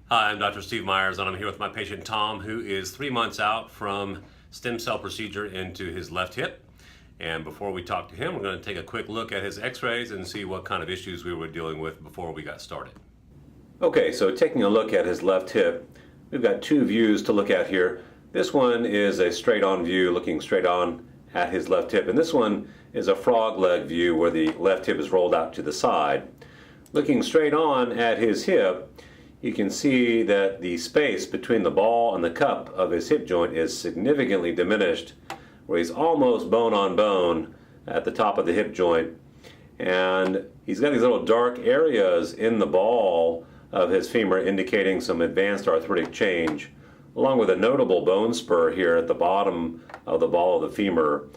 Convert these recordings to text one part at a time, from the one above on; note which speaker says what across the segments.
Speaker 1: Hi, I'm Dr. Steve Myers, and I'm here with my patient Tom, who is 3 months out from stem cell procedure into his left hip. And before we talk to him, we're going to take a quick look at his x-rays and see what kind of issues we were dealing with before we got started. Okay, so taking a look at his left hip, we've got two views to look at here. This one is a straight-on view looking straight on at his left hip, and this one is a frog leg view where the left hip is rolled out to the side. Looking straight on at his hip, you can see that the space between the ball and the cup of his hip joint is significantly diminished, where he's almost bone on bone at the top of the hip joint. And he's got these little dark areas in the ball of his femur indicating some advanced arthritic change, along with a notable bone spur here at the bottom of the ball of the femur.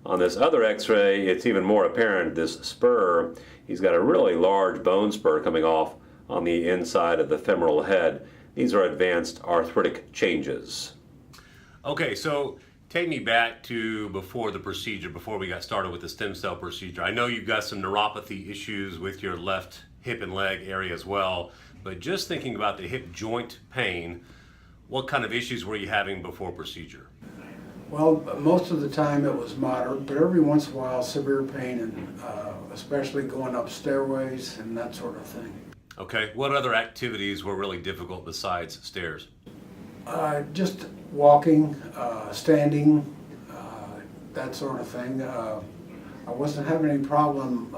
Speaker 1: On this other x-ray, it's even more apparent, this spur. He's got a really large bone spur coming off on the inside of the femoral head. These are advanced arthritic changes. Okay, so take me back to before the procedure, before we got started with the stem cell procedure. I know you've got some neuropathy issues with your left hip and leg area as well, but just thinking about the hip joint pain, what kind of issues were you having before procedure?
Speaker 2: Well, most of the time it was moderate, but every once in a while severe pain, and especially going up stairways and that sort of thing.
Speaker 1: Okay, what other activities were really difficult besides stairs?
Speaker 2: Just walking, standing, that sort of thing. I wasn't having any problem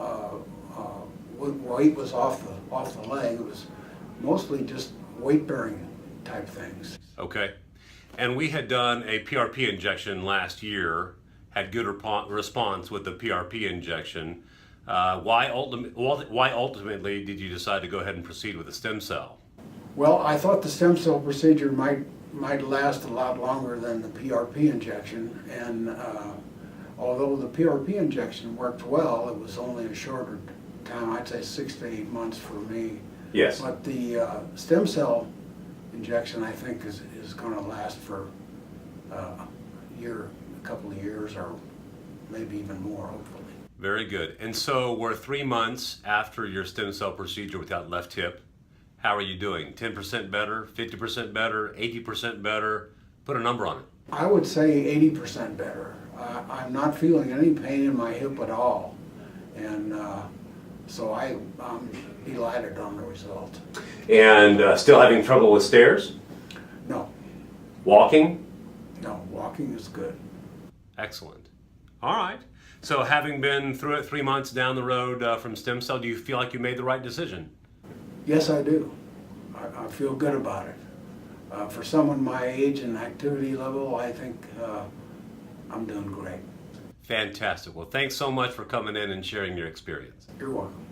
Speaker 2: when weight was off the leg. It was mostly just weight-bearing type things.
Speaker 1: Okay, and we had done a PRP injection last year, had good response with the PRP injection. Why ultimately did you decide to go ahead and proceed with the stem cell?
Speaker 2: Well, I thought the stem cell procedure might last a lot longer than the PRP injection, and although the PRP injection worked well, it was only a shorter time, I'd say 6 to 8 months for me.
Speaker 1: Yes.
Speaker 2: But the stem cell injection, I think, is going to last for a couple of years, or maybe even more, hopefully.
Speaker 1: Very good. And so we're 3 months after your stem cell procedure with that left hip. How are you doing? 10% better, 50% better, 80% better? Put a number on it.
Speaker 2: I would say 80% better. I'm not feeling any pain in my hip at all. And so I'm delighted on the result.
Speaker 1: And still having trouble with stairs?
Speaker 2: No.
Speaker 1: Walking?
Speaker 2: No, walking is good.
Speaker 1: Excellent. All right. So having been through it 3 months down the road from stem cell, do you feel like you made the right decision?
Speaker 2: Yes, I do. I feel good about it. For someone my age and activity level, I think I'm doing great.
Speaker 1: Fantastic. Well, thanks so much for coming in and sharing your experience.
Speaker 2: You're welcome.